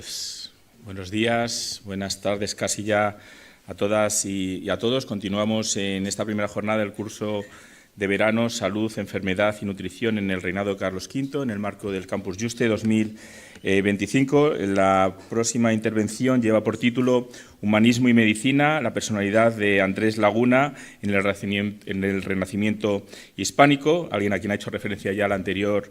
Pues buenos días, buenas tardes casi ya a todas y a todos. Continuamos en esta primera jornada del curso de verano Salud, Enfermedad y Nutrición en el reinado de Carlos V, en el marco del Campus Juste 2025. La próxima intervención lleva por título Humanismo y Medicina, la personalidad de Andrés Laguna en el Renacimiento hispánico, alguien a quien ha hecho referencia ya la anterior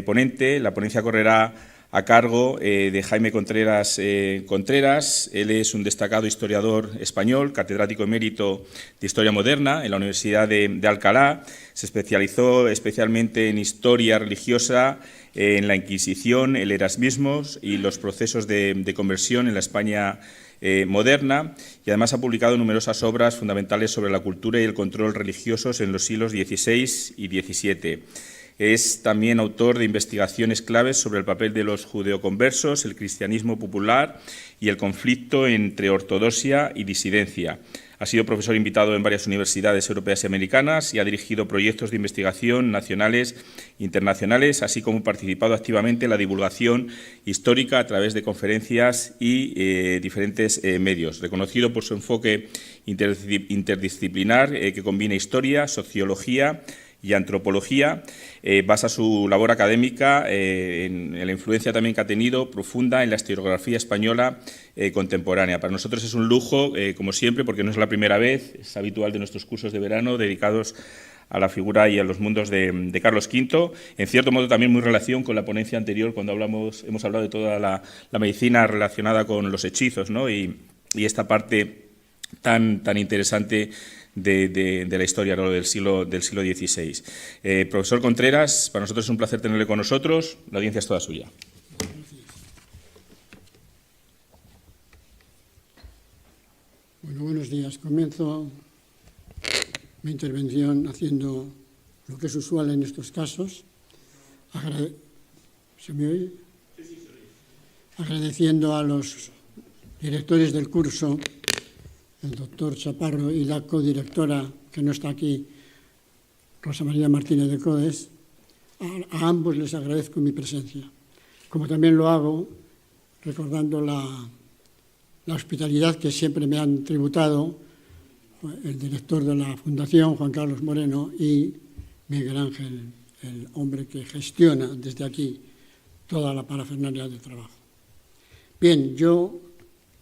ponente. La ponencia correrá a cargo de Jaime Contreras. Él es un destacado historiador español, catedrático emérito de Historia Moderna en la Universidad de Alcalá. Se especializó especialmente en historia religiosa, en la Inquisición, el erasmismo y los procesos de conversión en la España moderna, y además ha publicado numerosas obras fundamentales sobre la cultura y el control religiosos en los siglos XVI y XVII. Es también autor de investigaciones claves sobre el papel de los judeoconversos, el cristianismo popular y el conflicto entre ortodoxia y disidencia. Ha sido profesor invitado en varias universidades europeas y americanas y ha dirigido proyectos de investigación nacionales e internacionales, así como participado activamente en la divulgación histórica a través de conferencias y diferentes medios. Reconocido por su enfoque interdisciplinar que combina historia, sociología y antropología, basa su labor académica en la influencia también que ha tenido profunda en la historiografía española contemporánea. Para nosotros es un lujo, como siempre, porque no es la primera vez, es habitual de nuestros cursos de verano dedicados a la figura y a los mundos de Carlos V, en cierto modo también muy relación con la ponencia anterior, cuando hemos hablado de toda la medicina relacionada con los hechizos, ¿no? y esta parte tan interesante de la historia, ¿no? del siglo XVI. Profesor Contreras, para nosotros es un placer tenerle con nosotros. La audiencia es toda suya. Bueno, buenos días. Comienzo mi intervención haciendo lo que es usual en estos casos. ¿Se me oye? Agradeciendo a los directores del curso, el doctor Chaparro, y la codirectora, que no está aquí, Rosa María Martínez de Codes. A ambos les agradezco mi presencia, como también lo hago recordando la hospitalidad que siempre me han tributado el director de la Fundación, Juan Carlos Moreno, y Miguel Ángel, el hombre que gestiona desde aquí toda la parafernalia de trabajo. Bien, yo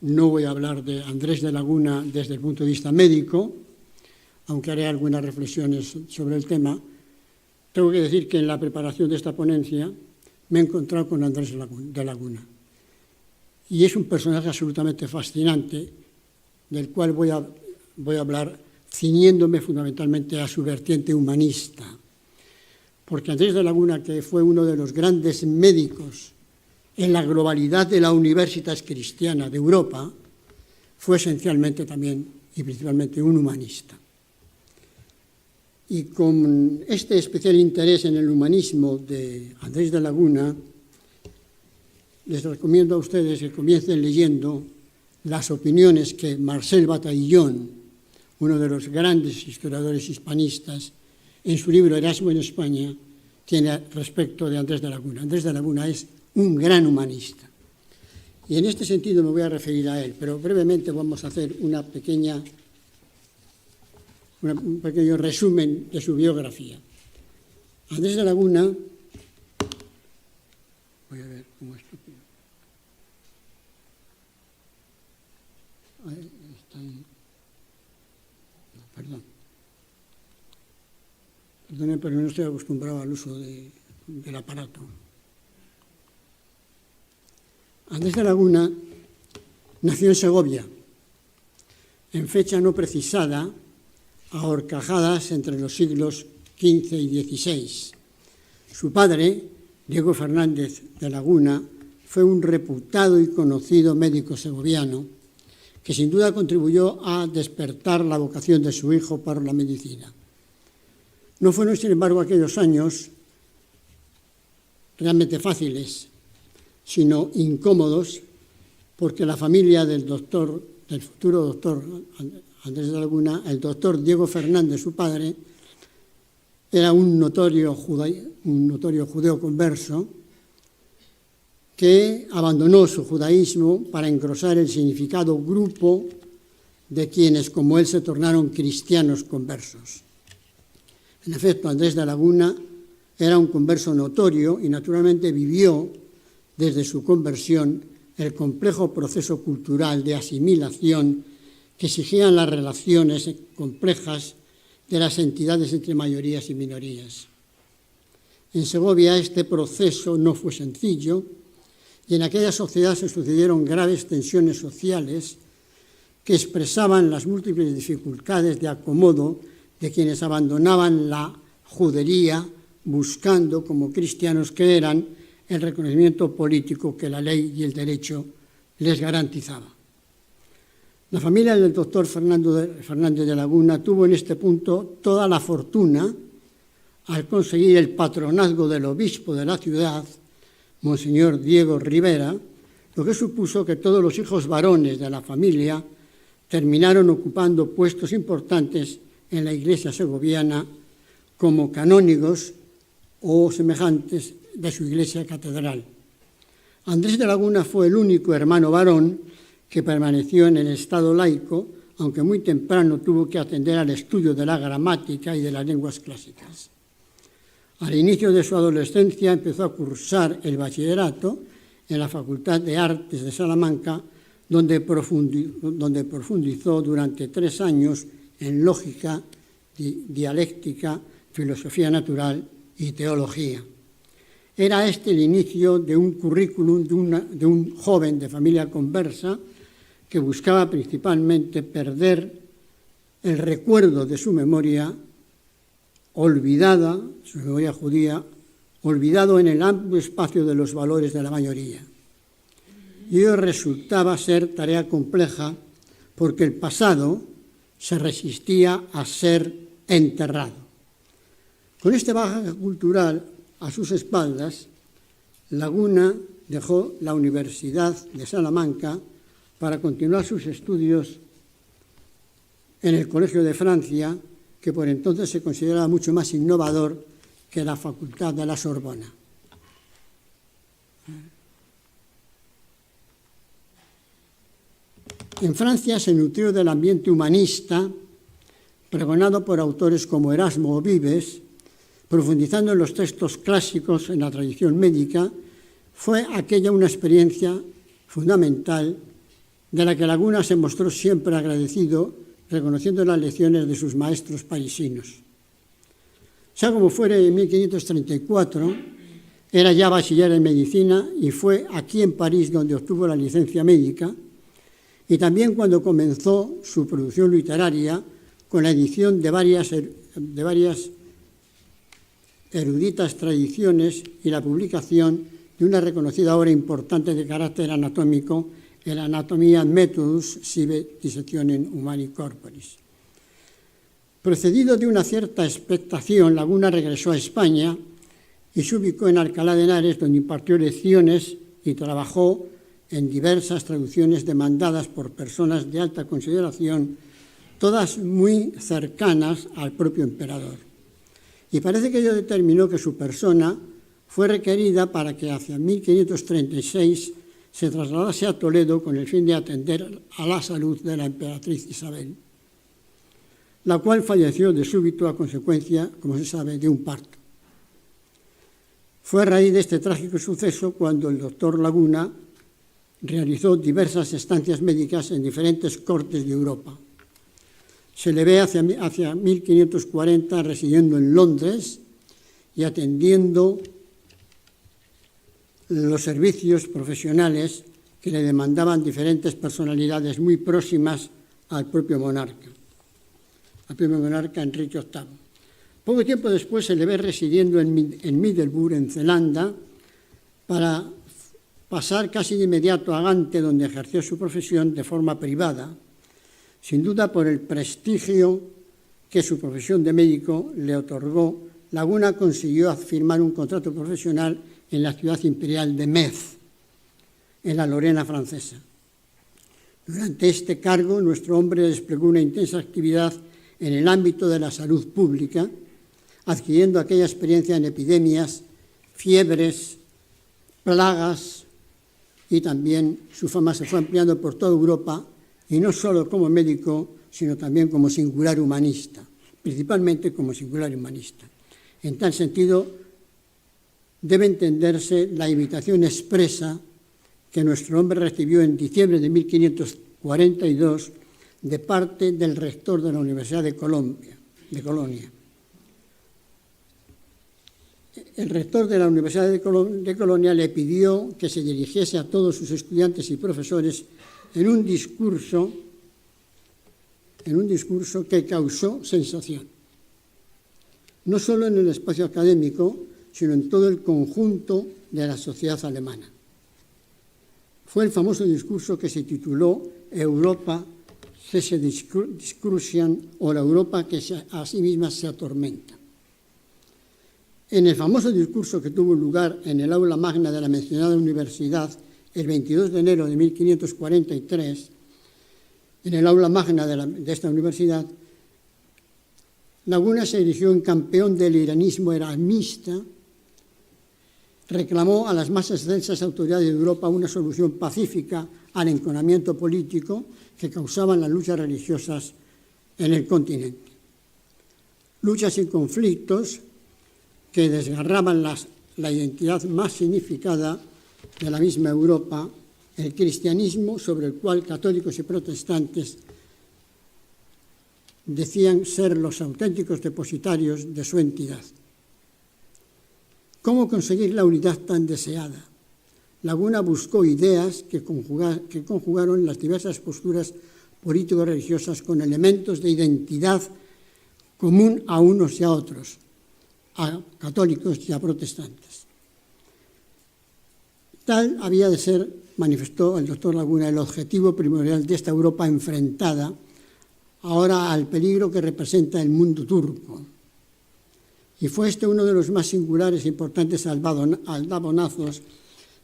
no voy a hablar de Andrés de Laguna desde el punto de vista médico, aunque haré algunas reflexiones sobre el tema. Tengo que decir que en la preparación de esta ponencia me he encontrado con Andrés de Laguna. Y es un personaje absolutamente fascinante, del cual voy a hablar ciñéndome fundamentalmente a su vertiente humanista. Porque Andrés de Laguna, que fue uno de los grandes médicos en la globalidad de la Universitas Cristiana de Europa, fue esencialmente también y principalmente un humanista. Y con este especial interés en el humanismo de Andrés de Laguna, les recomiendo a ustedes que comiencen leyendo las opiniones que Marcel Bataillon, uno de los grandes historiadores hispanistas, en su libro Erasmo en España, tiene respecto de Andrés de Laguna. Andrés de Laguna es un gran humanista. Y en este sentido me voy a referir a él, pero brevemente vamos a hacer un pequeño resumen de su biografía. Andrés de Laguna, voy a ver cómo es. Perdón, pero no estoy acostumbrado al uso del aparato. Andrés de Laguna nació en Segovia, en fecha no precisada, a horcajadas entre los siglos XV y XVI. Su padre, Diego Fernández de Laguna, fue un reputado y conocido médico segoviano que sin duda contribuyó a despertar la vocación de su hijo por la medicina. No fueron, sin embargo, aquellos años realmente fáciles, sino incómodos, porque la familia del futuro doctor Andrés de Laguna, el doctor Diego Fernández, su padre, era un notorio judeo converso, que abandonó su judaísmo para engrosar el significado grupo de quienes, como él, se tornaron cristianos conversos. En efecto, Andrés de Laguna era un converso notorio y naturalmente vivió desde su conversión el complejo proceso cultural de asimilación que exigían las relaciones complejas de las entidades entre mayorías y minorías. En Segovia este proceso no fue sencillo y en aquella sociedad se sucedieron graves tensiones sociales que expresaban las múltiples dificultades de acomodo de quienes abandonaban la judería buscando, como cristianos que eran, el reconocimiento político que la ley y el derecho les garantizaba. La familia del doctor Fernández de Laguna tuvo en este punto toda la fortuna al conseguir el patronazgo del obispo de la ciudad, Monseñor Diego Rivera, lo que supuso que todos los hijos varones de la familia terminaron ocupando puestos importantes en la iglesia segoviana como canónigos o semejantes de su iglesia catedral. Andrés de Laguna fue el único hermano varón que permaneció en el estado laico, aunque muy temprano tuvo que atender al estudio de la gramática y de las lenguas clásicas. Al inicio de su adolescencia empezó a cursar el bachillerato en la Facultad de Artes de Salamanca, donde profundizó durante 3 años en lógica, dialéctica, filosofía natural y teología. Era este el inicio de un currículum de un joven de familia conversa que buscaba principalmente perder el recuerdo de su memoria olvidada, su memoria judía, olvidado en el amplio espacio de los valores de la mayoría. Y ello resultaba ser tarea compleja porque el pasado se resistía a ser enterrado. Con este bagaje cultural a sus espaldas, Laguna dejó la Universidad de Salamanca para continuar sus estudios en el Colegio de Francia, que por entonces se consideraba mucho más innovador que la Facultad de la Sorbona. En Francia se nutrió del ambiente humanista, pregonado por autores como Erasmo o Vives, profundizando en los textos clásicos en la tradición médica. Fue aquella una experiencia fundamental de la que Laguna se mostró siempre agradecido, reconociendo las lecciones de sus maestros parisinos. Sea como fuere, en 1534 era ya bachiller en medicina y fue aquí en París donde obtuvo la licencia médica, y también cuando comenzó su producción literaria con la edición de varias eruditas tradiciones y la publicación de una reconocida obra importante de carácter anatómico, el Anatomia Methodus sive Dissection Humani Corporis. Procedido de una cierta expectación, Laguna regresó a España y se ubicó en Alcalá de Henares, donde impartió lecciones y trabajó en diversas traducciones demandadas por personas de alta consideración, todas muy cercanas al propio emperador. Y parece que ello determinó que su persona fue requerida para que hacia 1536 se trasladase a Toledo con el fin de atender a la salud de la emperatriz Isabel, la cual falleció de súbito a consecuencia, como se sabe, de un parto. Fue a raíz de este trágico suceso cuando el doctor Laguna realizó diversas estancias médicas en diferentes cortes de Europa. Se le ve hacia 1540 residiendo en Londres y atendiendo los servicios profesionales que le demandaban diferentes personalidades muy próximas al propio monarca Enrique VIII. Poco tiempo después se le ve residiendo en Middelburg, en Zelanda, para pasar casi de inmediato a Gante, donde ejerció su profesión de forma privada, sin duda por el prestigio que su profesión de médico le otorgó. Laguna consiguió firmar un contrato profesional en la ciudad imperial de Metz, en la Lorena francesa. Durante este cargo, nuestro hombre desplegó una intensa actividad en el ámbito de la salud pública, adquiriendo aquella experiencia en epidemias, fiebres, plagas, y también su fama se fue ampliando por toda Europa, y no solo como médico, sino también como singular humanista, principalmente como singular humanista. En tal sentido, debe entenderse la invitación expresa que nuestro hombre recibió en diciembre de 1542 de parte del rector de la Universidad de Colonia. El rector de la Universidad de Colonia le pidió que se dirigiese a todos sus estudiantes y profesores en un discurso que causó sensación, no solo en el espacio académico, sino en todo el conjunto de la sociedad alemana. Fue el famoso discurso que se tituló Europa se discrucian, o la Europa que a sí misma se atormenta. En el famoso discurso que tuvo lugar en el aula magna de la mencionada universidad el 22 de enero de 1543, en el aula magna de esta universidad, Laguna se erigió en campeón del iranismo erasmista, reclamó a las más excelsas autoridades de Europa una solución pacífica al enconamiento político que causaban las luchas religiosas en el continente. Luchas y conflictos que desgarraban la identidad más significada de la misma Europa, el cristianismo, sobre el cual católicos y protestantes decían ser los auténticos depositarios de su entidad. ¿Cómo conseguir la unidad tan deseada? Laguna buscó ideas que conjugaron las diversas posturas político-religiosas con elementos de identidad común a unos y a otros, a católicos y a protestantes. Tal había de ser, manifestó el doctor Laguna, el objetivo primordial de esta Europa enfrentada ahora al peligro que representa el mundo turco. Y fue este uno de los más singulares e importantes aldabonazos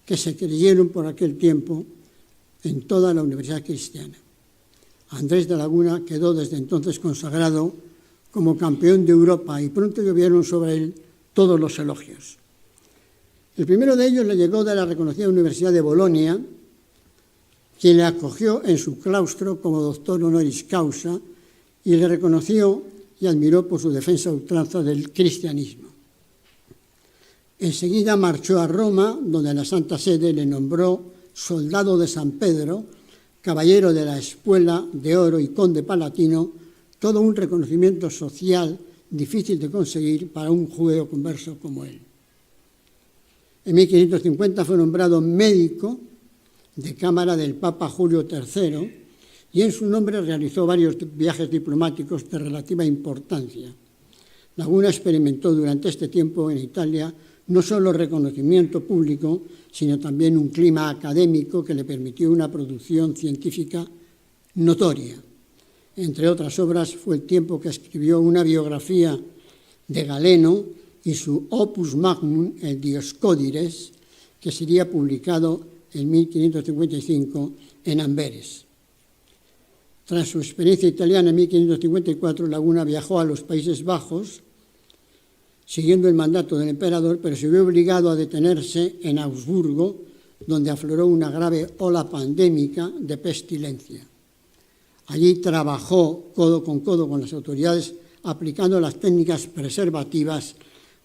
que se creyeron por aquel tiempo en toda la universidad cristiana. Andrés de Laguna quedó desde entonces consagrado como campeón de Europa y pronto llovieron sobre él todos los elogios. El primero de ellos le llegó de la reconocida Universidad de Bolonia, quien le acogió en su claustro como doctor honoris causa y le reconoció y admiró por su defensa a ultranza del cristianismo. Enseguida marchó a Roma, donde la Santa Sede le nombró soldado de San Pedro, caballero de la Espuela de Oro y conde palatino, todo un reconocimiento social difícil de conseguir para un judío converso como él. En 1550 fue nombrado médico de cámara del Papa Julio III y en su nombre realizó varios viajes diplomáticos de relativa importancia. Laguna experimentó durante este tiempo en Italia no solo reconocimiento público, sino también un clima académico que le permitió una producción científica notoria. Entre otras obras, fue el tiempo que escribió una biografía de Galeno y su opus magnum, el Dioscórides, que sería publicado en 1555 en Amberes. Tras su experiencia italiana en 1554, Laguna viajó a los Países Bajos, siguiendo el mandato del emperador, pero se vio obligado a detenerse en Augsburgo, donde afloró una grave ola pandémica de pestilencia. Allí trabajó codo con las autoridades, aplicando las técnicas preservativas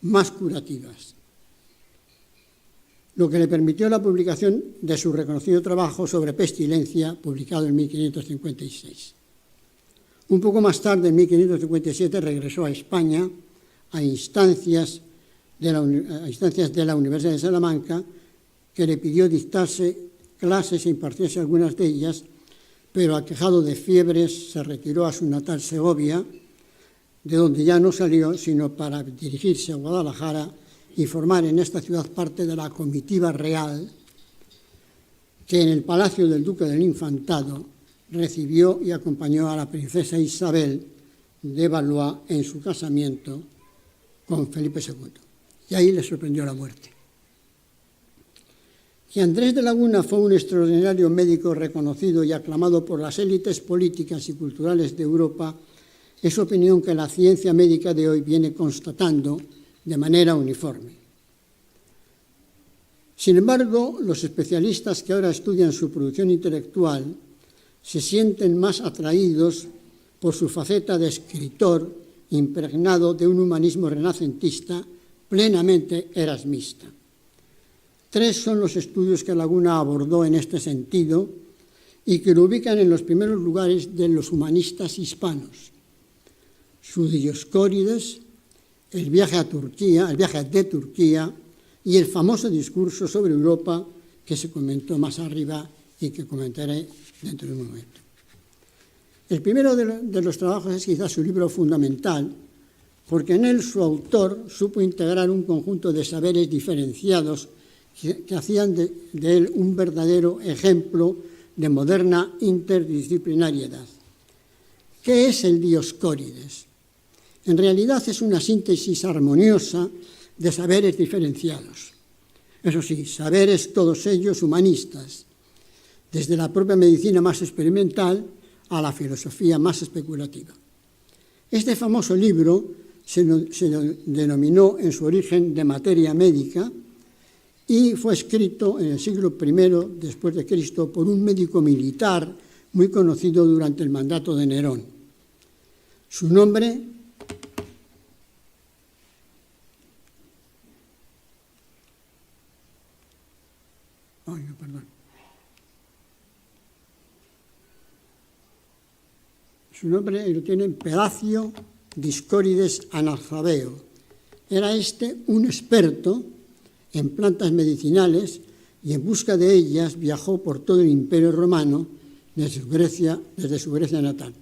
más curativas, lo que le permitió la publicación de su reconocido trabajo sobre pestilencia, publicado en 1556. Un poco más tarde, en 1557, regresó a España a instancias de la Universidad de Salamanca, que le pidió dictarse clases e impartiese algunas de ellas, pero aquejado de fiebres se retiró a su natal Segovia, de donde ya no salió sino para dirigirse a Guadalajara y formar en esta ciudad parte de la comitiva real que en el palacio del Duque del Infantado recibió y acompañó a la princesa Isabel de Valois en su casamiento con Felipe II. Y ahí le sorprendió la muerte. Que Andrés de Laguna fue un extraordinario médico reconocido y aclamado por las élites políticas y culturales de Europa es opinión que la ciencia médica de hoy viene constatando de manera uniforme. Sin embargo, los especialistas que ahora estudian su producción intelectual se sienten más atraídos por su faceta de escritor impregnado de un humanismo renacentista plenamente erasmista. 3 son los estudios que Laguna abordó en este sentido y que lo ubican en los primeros lugares de los humanistas hispanos: su Dioscórides, el viaje de Turquía y el famoso discurso sobre Europa que se comentó más arriba y que comentaré dentro de un momento. El primero de los trabajos es quizás su libro fundamental, porque en él su autor supo integrar un conjunto de saberes diferenciados que hacían de él un verdadero ejemplo de moderna interdisciplinariedad. ¿Qué es el Dioscórides? En realidad es una síntesis armoniosa de saberes diferenciados. Eso sí, saberes todos ellos humanistas, desde la propia medicina más experimental a la filosofía más especulativa. Este famoso libro se denominó en su origen de materia médica y fue escrito en el siglo I después de Cristo por un médico militar muy conocido durante el mandato de Nerón. Su nombre lo tiene Pelacio Dioscórides Analfabeo. Era un experto en plantas medicinales y en busca de ellas viajó por todo el Imperio Romano desde su Grecia natal.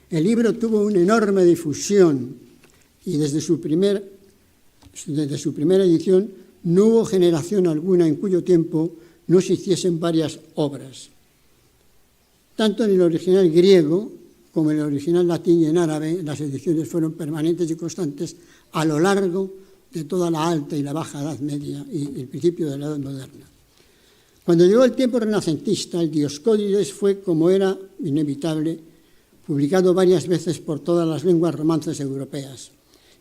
El libro tuvo una enorme difusión y desde su primera edición no hubo generación alguna en cuyo tiempo no se hiciesen varias obras. Tanto en el original griego como en el original latín y en árabe, las ediciones fueron permanentes y constantes a lo largo de toda la Alta y la Baja Edad Media y el principio de la Edad Moderna. Cuando llegó el tiempo renacentista, el Dioscórides fue, como era inevitable, publicado varias veces por todas las lenguas romances europeas.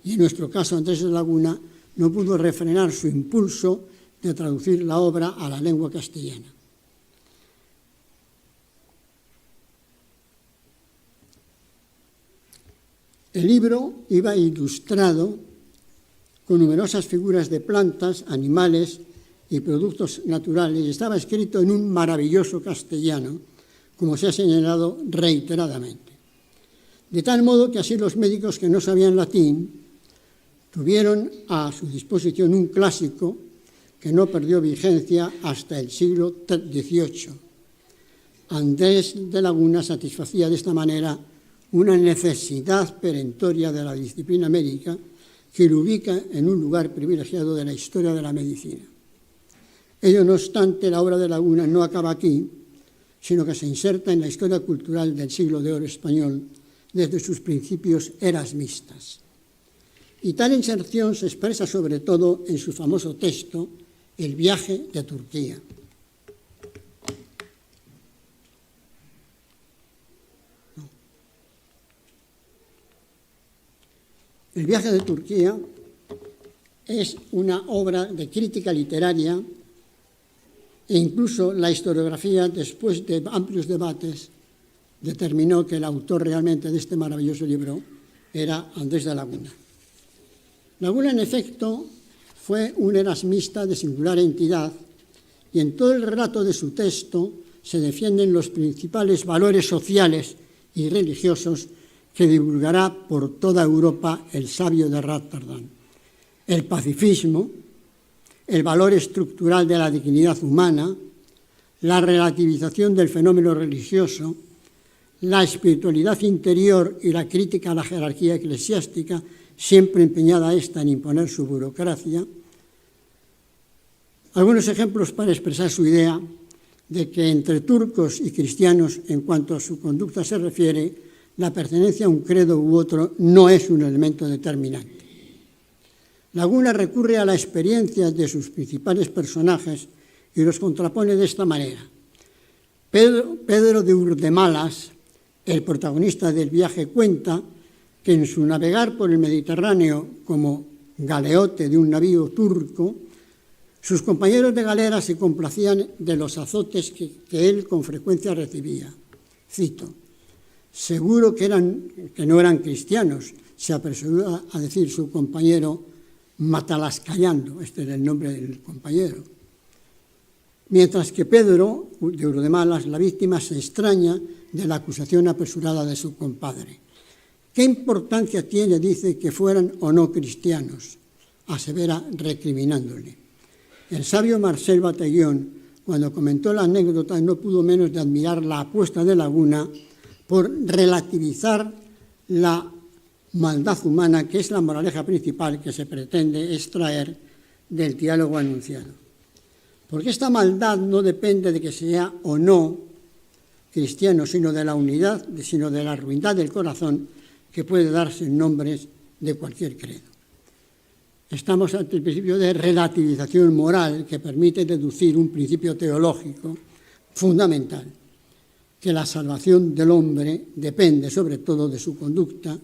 Y en nuestro caso, Andrés de Laguna no pudo refrenar su impulso de traducir la obra a la lengua castellana. El libro iba ilustrado con numerosas figuras de plantas, animales y productos naturales y estaba escrito en un maravilloso castellano, como se ha señalado reiteradamente. De tal modo que así los médicos que no sabían latín tuvieron a su disposición un clásico que no perdió vigencia hasta el siglo XVIII. Andrés de Laguna satisfacía de esta manera una necesidad perentoria de la disciplina médica que lo ubica en un lugar privilegiado de la historia de la medicina. Ello no obstante, la obra de Laguna no acaba aquí, sino que se inserta en la historia cultural del siglo de oro español desde sus principios erasmistas. Y tal inserción se expresa sobre todo en su famoso texto, El viaje de Turquía. El viaje de Turquía es una obra de crítica literaria e incluso la historiografía, después de amplios debates, determinó que el autor realmente de este maravilloso libro era Andrés de Laguna. Laguna, en efecto, fue un erasmista de singular entidad y en todo el relato de su texto se defienden los principales valores sociales y religiosos que divulgará por toda Europa el sabio de Rotterdam: el pacifismo, el valor estructural de la dignidad humana, la relativización del fenómeno religioso, la espiritualidad interior y la crítica a la jerarquía eclesiástica, siempre empeñada esta en imponer su burocracia. Algunos ejemplos para expresar su idea de que entre turcos y cristianos, en cuanto a su conducta se refiere, la pertenencia a un credo u otro no es un elemento determinante. Laguna recurre a la experiencia de sus principales personajes y los contrapone de esta manera. Pedro de Urdemalas, el protagonista del viaje, cuenta que en su navegar por el Mediterráneo como galeote de un navío turco, Sus compañeros de galera se complacían de los azotes que él con frecuencia recibía. Cito: seguro que no eran cristianos, se apresuró a decir su compañero Matalascayando, este era el nombre del compañero. Mientras que Pedro, de Urdemalas, la víctima, se extraña de la acusación apresurada de su compadre. ¿Qué importancia tiene, dice, que fueran o no cristianos?, asevera recriminándole. El sabio Marcel Batallón, cuando comentó la anécdota, no pudo menos de admirar la apuesta de Laguna por relativizar la maldad humana, que es la moraleja principal que se pretende extraer del diálogo anunciado. Porque esta maldad no depende de que sea o no cristiano, sino de la unidad, sino de la ruindad del corazón, que puede darse en nombres de cualquier credo. Estamos ante el principio de relativización moral, que permite deducir un principio teológico fundamental, que la salvación del hombre depende sobre todo de su conducta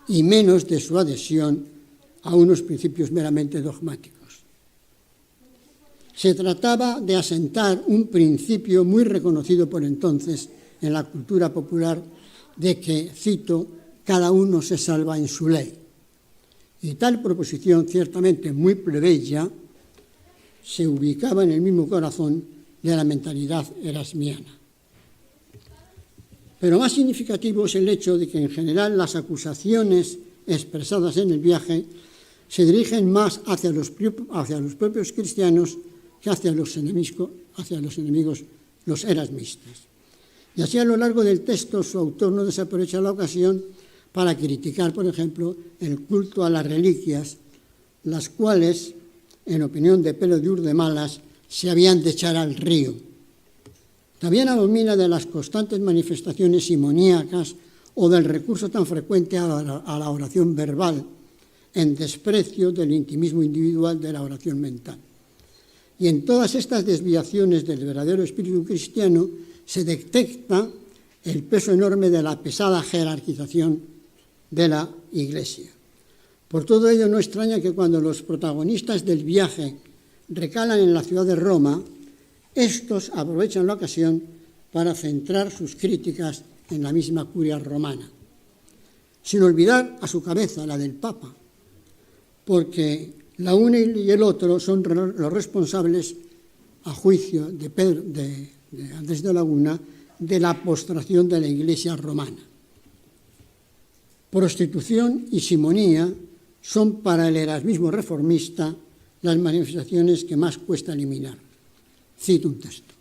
y menos de su adhesión a unos principios meramente dogmáticos. Se trataba de asentar un principio muy reconocido por entonces en la cultura popular de que, cito, cada uno se salva en su ley. Y tal proposición, ciertamente muy plebeya, se ubicaba en el mismo corazón de la mentalidad erasmiana. Pero más significativo es el hecho de que en general las acusaciones expresadas en el viaje se dirigen más hacia los propios cristianos que hacia los enemigos, los erasmistas. Y así a lo largo del texto su autor no desaprovecha la ocasión para criticar, por ejemplo, el culto a las reliquias, las cuales, en opinión de Pedro de Urdemalas, se habían de echar al río. También abomina de las constantes manifestaciones simoníacas o del recurso tan frecuente a la oración verbal, en desprecio del intimismo individual de la oración mental. Y en todas estas desviaciones del verdadero espíritu cristiano se detecta el peso enorme de la pesada jerarquización de la Iglesia. Por todo ello no extraña que cuando los protagonistas del viaje recalan en la ciudad de Roma, estos aprovechan la ocasión para centrar sus críticas en la misma curia romana, sin olvidar a su cabeza, la del Papa, porque la una y el otro son los responsables, a juicio de Andrés de Laguna, de la postración de la Iglesia romana. Prostitución y simonía son para el erasmismo reformista las manifestaciones que más cuesta eliminar. Cito un texto.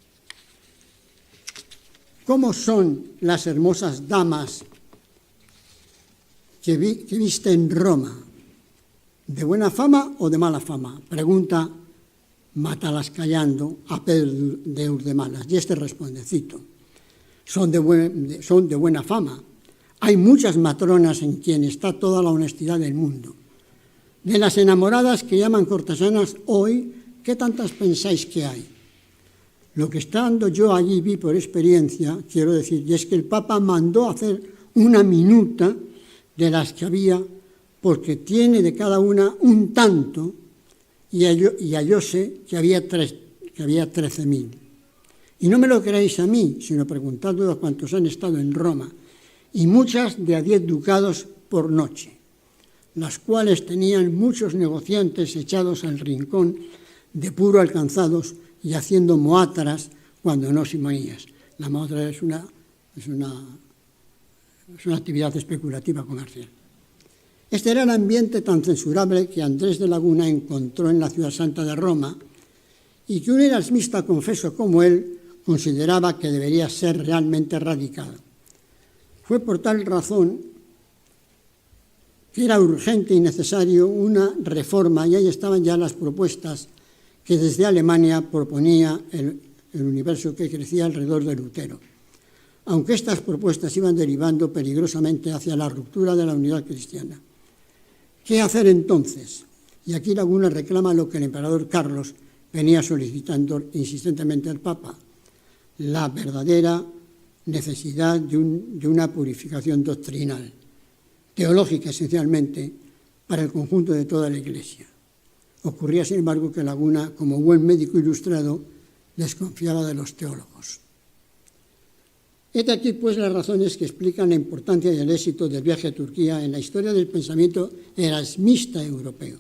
¿Cómo son las hermosas damas que viste en Roma? ¿De buena fama o de mala fama?, pregunta Matalascayando a Pedro de Urdemalas. Y este responde, cito: son de buena fama. Hay muchas matronas en quien está toda la honestidad del mundo. De las enamoradas que llaman cortesanas hoy, ¿qué tantas pensáis que hay? Lo que estando yo allí vi por experiencia, quiero decir, y es que el Papa mandó hacer una minuta de las que había, porque tiene de cada una un tanto, y hallóse que había 13.000. Y no me lo creéis a mí, sino preguntadlo a cuantos han estado en Roma, y muchas de a 10 ducados por noche, las cuales tenían muchos negociantes echados al rincón, de puro alcanzados y haciendo moátras cuando no simonías. La moátara es una actividad especulativa comercial. Este era el ambiente tan censurable que Andrés de Laguna encontró en la ciudad santa de Roma y que un erasmista confeso como él consideraba que debería ser realmente erradicado. Fue por tal razón que era urgente y necesario una reforma, y ahí estaban ya las propuestas que desde Alemania proponía el universo que crecía alrededor de Lutero, aunque estas propuestas iban derivando peligrosamente hacia la ruptura de la unidad cristiana. ¿Qué hacer entonces? Y aquí Laguna reclama lo que el emperador Carlos venía solicitando insistentemente al Papa: la verdadera necesidad de una purificación doctrinal, teológica esencialmente, para el conjunto de toda la Iglesia. Ocurría, sin embargo, que Laguna, como buen médico ilustrado, desconfiaba de los teólogos. Hete aquí, pues, las razones que explican la importancia y el éxito del viaje a Turquía en la historia del pensamiento erasmista europeo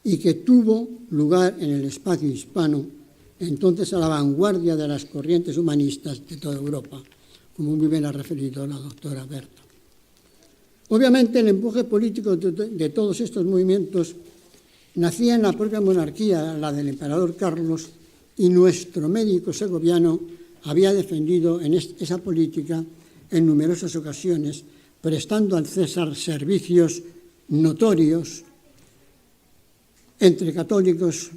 y que tuvo lugar en el espacio hispano, entonces a la vanguardia de las corrientes humanistas de toda Europa, como muy bien ha referido la doctora Berta. Obviamente, el empuje político de todos estos movimientos nacía en la propia monarquía, la del emperador Carlos, y nuestro médico segoviano había defendido esa política en numerosas ocasiones, prestando al César servicios notorios entre católicos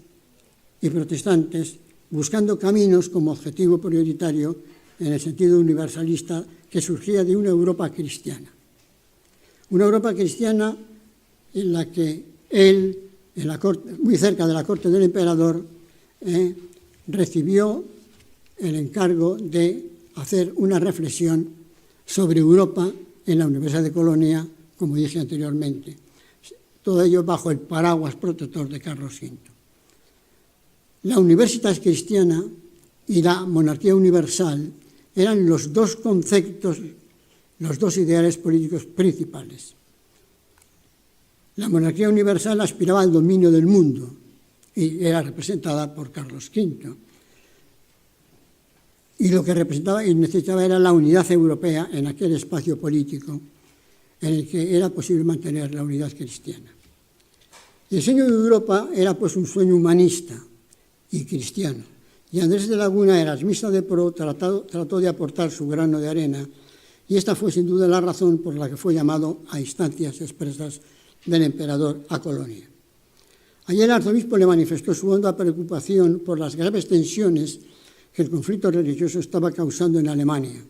y protestantes, buscando caminos como objetivo prioritario en el sentido universalista que surgía de una Europa cristiana. Una Europa cristiana en la que él, muy cerca de la corte del emperador, recibió el encargo de hacer una reflexión sobre Europa en la Universidad de Colonia, como dije anteriormente. Todo ello bajo el paraguas protector de Carlos V. La Universitas Cristiana y la monarquía universal eran los dos conceptos, los dos ideales políticos principales. La monarquía universal aspiraba al dominio del mundo y era representada por Carlos V. Y lo que representaba y necesitaba era la unidad europea en aquel espacio político en el que era posible mantener la unidad cristiana. El sueño de Europa era pues un sueño humanista y cristiano, y Andrés de Laguna, erasmista de pro, trató de aportar su grano de arena, y esta fue sin duda la razón por la que fue llamado a instancias expresas del emperador a Colonia. Allí el arzobispo le manifestó su honda preocupación por las graves tensiones que el conflicto religioso estaba causando en Alemania,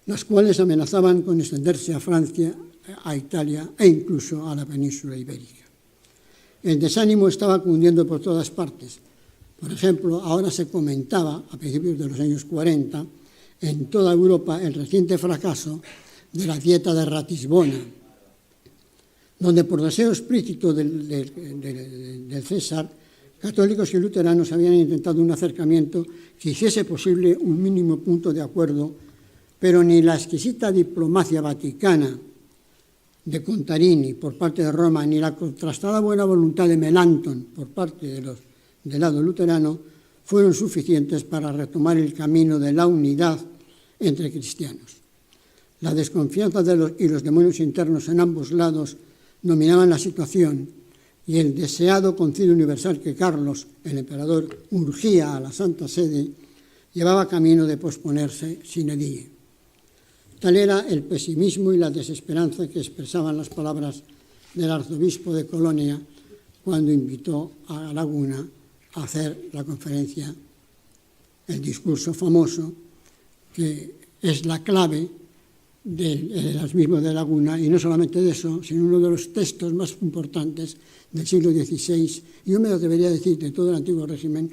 las cuales amenazaban con extenderse a Francia, a Italia e incluso a la península ibérica. El desánimo estaba cundiendo por todas partes. Por ejemplo, ahora se comentaba, a principios de los años 40, en toda Europa el reciente fracaso de la dieta de Ratisbona, donde por deseo explícito del César, católicos y luteranos habían intentado un acercamiento que hiciese posible un mínimo punto de acuerdo, pero ni la exquisita diplomacia vaticana de Contarini por parte de Roma, ni la contrastada buena voluntad de Melanchthon por parte del lado luterano fueron suficientes para retomar el camino de la unidad entre cristianos. La desconfianza y los demonios internos en ambos lados dominaban la situación y el deseado concilio universal que Carlos, el emperador, urgía a la Santa Sede, llevaba camino de posponerse sine die. Tal era el pesimismo y la desesperanza que expresaban las palabras del arzobispo de Colonia cuando invitó a Laguna a hacer la conferencia, el discurso famoso, que es la clave del erasmismo de Laguna, y no solamente de eso, sino uno de los textos más importantes del siglo XVI, y yo me lo debería decir de todo el antiguo régimen,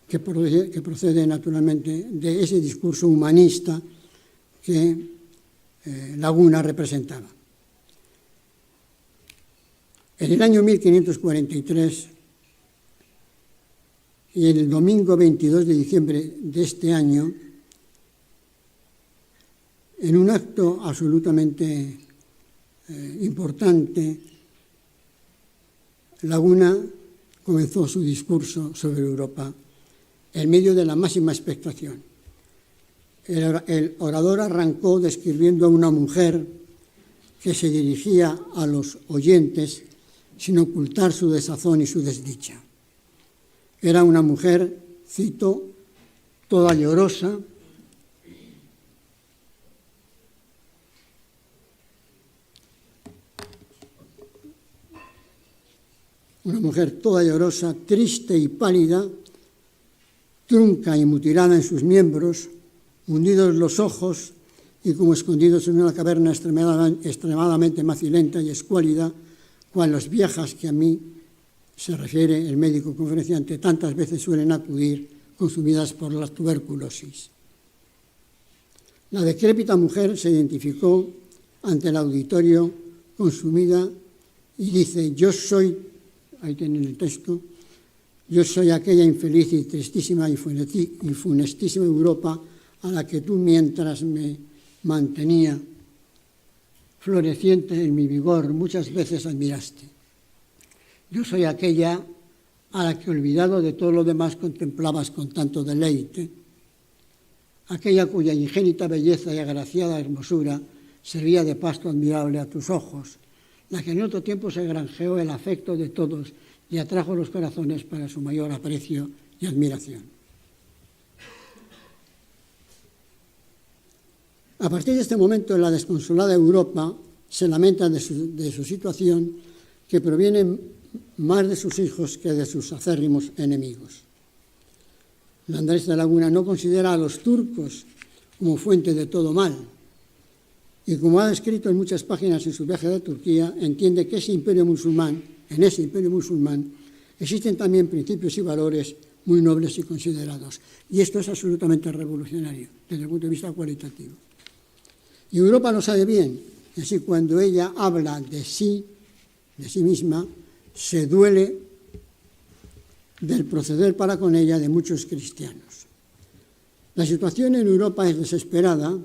que procede naturalmente de ese discurso humanista que Laguna representaba. En el año 1543, y el domingo 22 de diciembre de este año, en un acto absolutamente importante, Laguna comenzó su discurso sobre Europa en medio de la máxima expectación. El orador arrancó describiendo a una mujer que se dirigía a los oyentes sin ocultar su desazón y su desdicha. Era una mujer, cito, toda llorosa, triste y pálida, trunca y mutilada en sus miembros, hundidos los ojos y como escondidos en una caverna extremadamente macilenta y escuálida, cual las viejas que a mí se refiere el médico conferenciante tantas veces suelen acudir, consumidas por la tuberculosis. La decrépita mujer se identificó ante el auditorio consumida y dice, yo soy, ahí tienen el texto, yo soy aquella infeliz y tristísima y funestísima Europa a la que tú, mientras me mantenía floreciente en mi vigor, muchas veces admiraste. Yo soy aquella a la que, olvidado de todo lo demás, contemplabas con tanto deleite, aquella cuya ingénita belleza y agraciada hermosura servía de pasto admirable a tus ojos, la que en otro tiempo se granjeó el afecto de todos y atrajo los corazones para su mayor aprecio y admiración. A partir de este momento, la desconsolada Europa se lamenta de su situación, que proviene más de sus hijos que de sus acérrimos enemigos. Andrés de Laguna no considera a los turcos como fuente de todo mal, y como ha escrito en muchas páginas en su viaje de Turquía, entiende que en ese imperio musulmán existen también principios y valores muy nobles y considerados. Y esto es absolutamente revolucionario desde el punto de vista cualitativo. Y Europa lo sabe bien, y así cuando ella habla de sí misma, se duele del proceder para con ella de muchos cristianos. La situación en Europa es desesperada,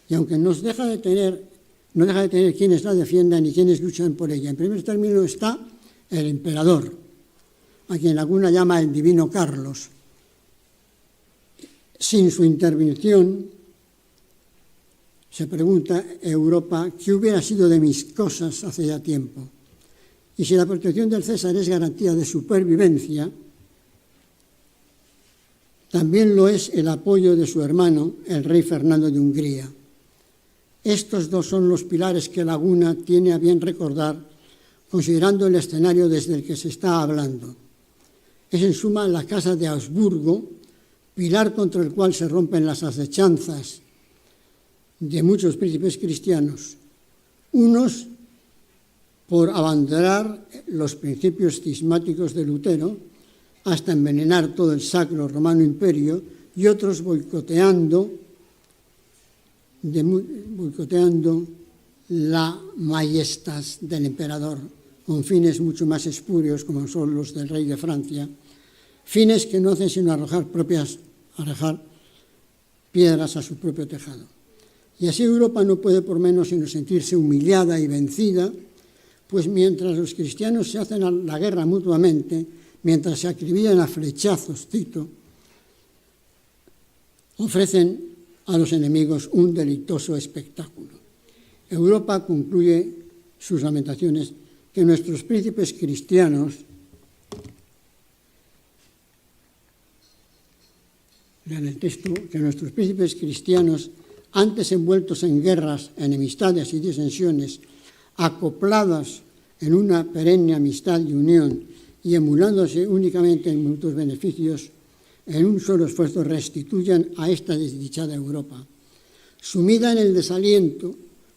y aunque no deja de tener quienes la defiendan y quienes luchan por ella. En primer término está el emperador, a quien Laguna llama el divino Carlos. Sin su intervención, se pregunta Europa, ¿qué hubiera sido de mis cosas hace ya tiempo? Y si la protección del César es garantía de supervivencia, también lo es el apoyo de su hermano, el rey Fernando de Hungría. Estos dos son los pilares que Laguna tiene a bien recordar, considerando el escenario desde el que se está hablando. Es en suma la casa de Habsburgo, pilar contra el cual se rompen las asechanzas de muchos príncipes cristianos, unos por abandonar los principios cismáticos de Lutero hasta envenenar todo el Sacro Romano Imperio, y otros boicoteando la majestas del emperador con fines mucho más espurios, como son los del rey de Francia, fines que no hacen sino arrojar piedras a su propio tejado. Y así Europa no puede por menos sino sentirse humillada y vencida, pues mientras los cristianos se hacen la guerra mutuamente, mientras se acribillan a flechazos, ofrecen a los enemigos un deleitoso espectáculo. Europa concluye sus lamentaciones que nuestros príncipes cristianos, lean el texto, que nuestros príncipes cristianos, antes envueltos en guerras, enemistades y disensiones, acopladas en una perenne amistad y unión y emulándose únicamente en mutuos beneficios, en un solo esfuerzo restituyan a esta desdichada Europa. Sumida en el desaliento,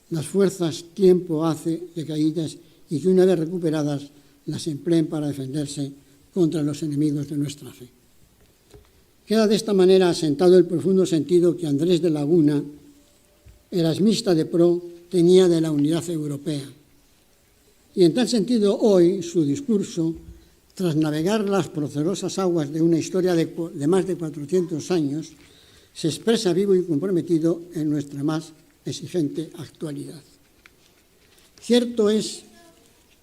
las fuerzas tiempo hace decaídas y que una vez recuperadas las empleen para defenderse contra los enemigos de nuestra fe. Queda de esta manera asentado el profundo sentido que Andrés de Laguna, erasmista de pro, tenía de la unidad europea. Y en tal sentido hoy su discurso, tras navegar las procerosas aguas de una historia de más de 400 años, se expresa vivo y comprometido en nuestra más exigente actualidad. Cierto es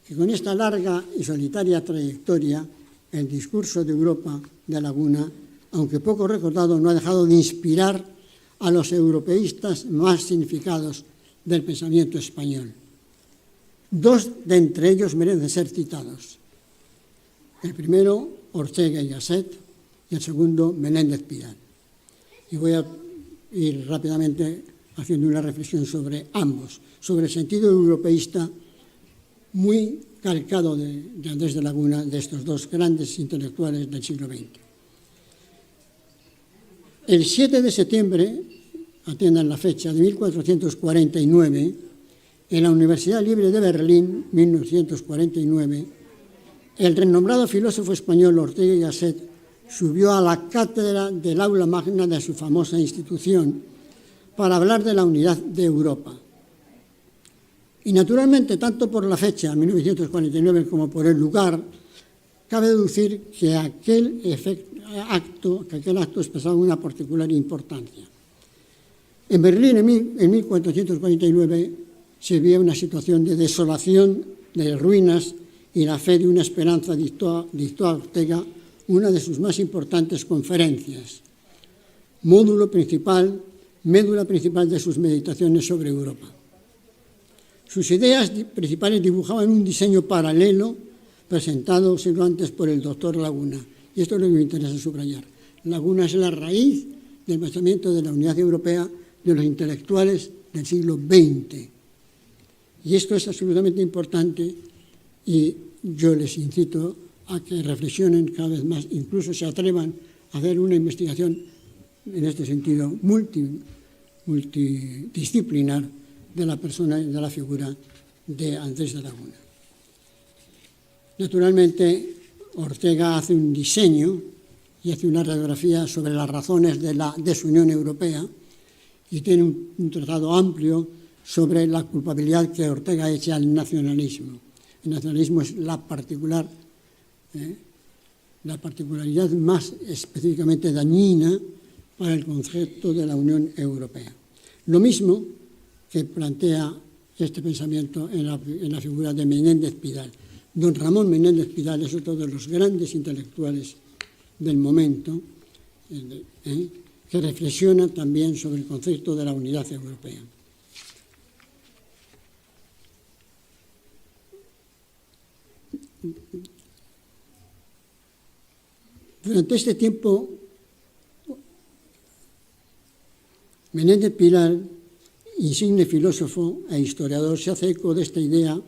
que con esta larga y solitaria trayectoria, el discurso de Europa de Laguna, aunque poco recordado, no ha dejado de inspirar a los europeístas más significados del pensamiento español. Dos de entre ellos merecen ser citados. El primero, Ortega y Gasset, y el segundo, Menéndez Pidal. Y voy a ir rápidamente haciendo una reflexión sobre ambos, sobre el sentido europeísta muy calcado de Andrés de Laguna, de estos dos grandes intelectuales del siglo XX. El 7 de septiembre, atiendan la fecha, de 1449, en la Universidad Libre de Berlín, 1949, el renombrado filósofo español Ortega y Gasset subió a la cátedra del aula magna de su famosa institución para hablar de la unidad de Europa. Y naturalmente, tanto por la fecha, 1949, como por el lugar, cabe deducir que aquel acto expresaba una particular importancia. En Berlín, en 1449, se vivía una situación de desolación, de ruinas, y la fe de una esperanza dictó a Ortega una de sus más importantes conferencias, médula principal de sus meditaciones sobre Europa. Sus ideas principales dibujaban un diseño paralelo presentado siglo antes por el doctor Laguna. Y esto es lo que me interesa subrayar. Laguna es la raíz del pensamiento de la unidad europea de los intelectuales del siglo XX. Y esto es absolutamente importante y yo les incito a que reflexionen cada vez más, incluso se atrevan a hacer una investigación en este sentido multidisciplinar de la persona y de la figura de Andrés de Laguna. Naturalmente, Ortega hace un diseño y hace una radiografía sobre las razones de la desunión europea y tiene un tratado amplio sobre la culpabilidad que Ortega echa al nacionalismo. El nacionalismo es la particularidad más específicamente dañina para el concepto de la Unión Europea. Lo mismo que plantea este pensamiento en la figura de Menéndez Pidal. Don Ramón Menéndez Pidal es otro de los grandes intelectuales del momento que reflexiona también sobre el concepto de la unidad europea. Durante este tiempo, Menéndez Pidal, insigne filósofo e historiador, se hace eco de esta idea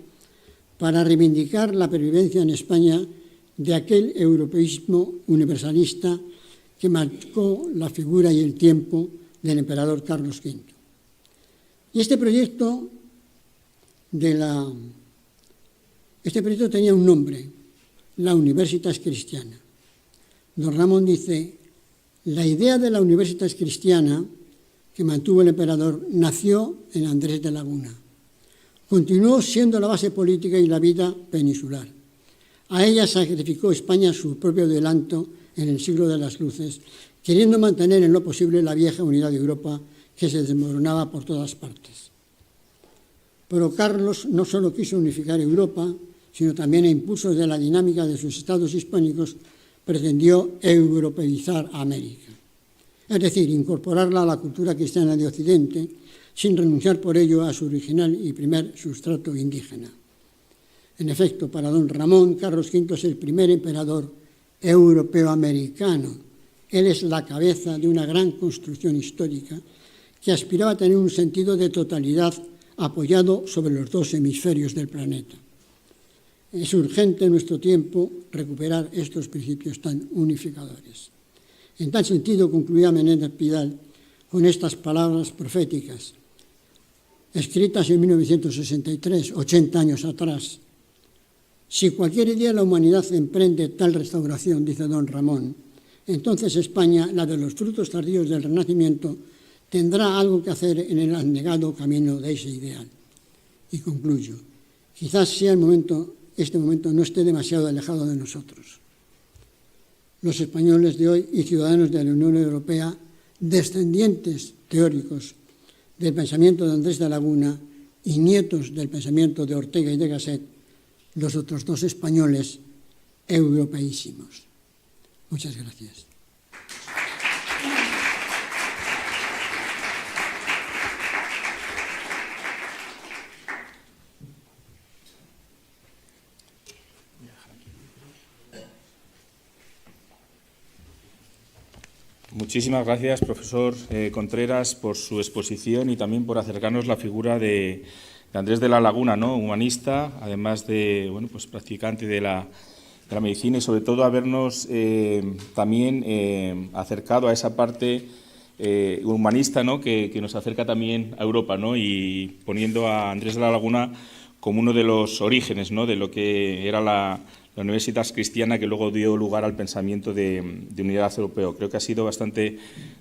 para reivindicar la pervivencia en España de aquel europeísmo universalista que marcó la figura y el tiempo del emperador Carlos V. Y este proyecto tenía un nombre, la Universitas Cristiana. Don Ramón dice, la idea de la Universitas Cristiana que mantuvo el emperador nació en Andrés de Laguna. Continuó siendo la base política y la vida peninsular. A ella sacrificó España su propio adelanto en el siglo de las luces, queriendo mantener en lo posible la vieja unidad de Europa que se desmoronaba por todas partes. Pero Carlos no solo quiso unificar Europa, sino también a impulsos de la dinámica de sus estados hispánicos, pretendió europeizar a América. Es decir, incorporarla a la cultura cristiana de Occidente, sin renunciar por ello a su original y primer sustrato indígena. En efecto, para don Ramón, Carlos V es el primer emperador europeo-americano. Él es la cabeza de una gran construcción histórica que aspiraba a tener un sentido de totalidad apoyado sobre los dos hemisferios del planeta. Es urgente en nuestro tiempo recuperar estos principios tan unificadores. En tal sentido, concluía Menéndez Pidal con estas palabras proféticas, escritas en 1963, 80 años atrás. Si cualquier día la humanidad emprende tal restauración, dice don Ramón, entonces España, la de los frutos tardíos del Renacimiento, tendrá algo que hacer en el abnegado camino de ese ideal. Y concluyo, quizás sea este momento no esté demasiado alejado de nosotros. Los españoles de hoy y ciudadanos de la Unión Europea, descendientes teóricos del pensamiento de Andrés de Laguna y nietos del pensamiento de Ortega y de Gasset, los otros dos españoles europeísimos. Muchas gracias. Muchísimas gracias, profesor Contreras, por su exposición y también por acercarnos la figura de Andrés de la Laguna, ¿no? Humanista, además de practicante de la medicina y sobre todo habernos también acercado a esa parte humanista, ¿no? que nos acerca también a Europa, ¿no? Y poniendo a Andrés de la Laguna como uno de los orígenes, ¿no? de lo que era la Universitas Cristiana, que luego dio lugar al pensamiento de unidad europeo. Creo que ha sido bastante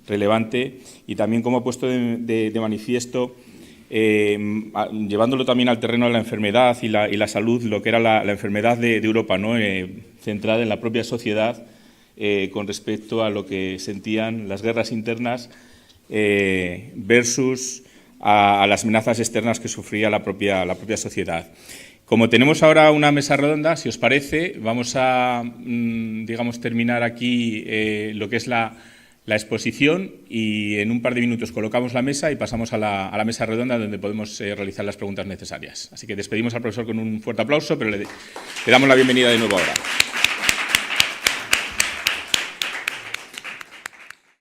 relevante y también como ha puesto de manifiesto llevándolo también al terreno de la enfermedad y la salud, lo que era la enfermedad de Europa, ¿no? Centrada en la propia sociedad con respecto a lo que sentían las guerras internas versus a las amenazas externas que sufría la propia sociedad. Como tenemos ahora una mesa redonda, si os parece, vamos a, digamos, terminar aquí lo que es la exposición y en un par de minutos colocamos la mesa y pasamos a la mesa redonda donde podemos realizar las preguntas necesarias. Así que despedimos al profesor con un fuerte aplauso, pero le damos la bienvenida de nuevo ahora.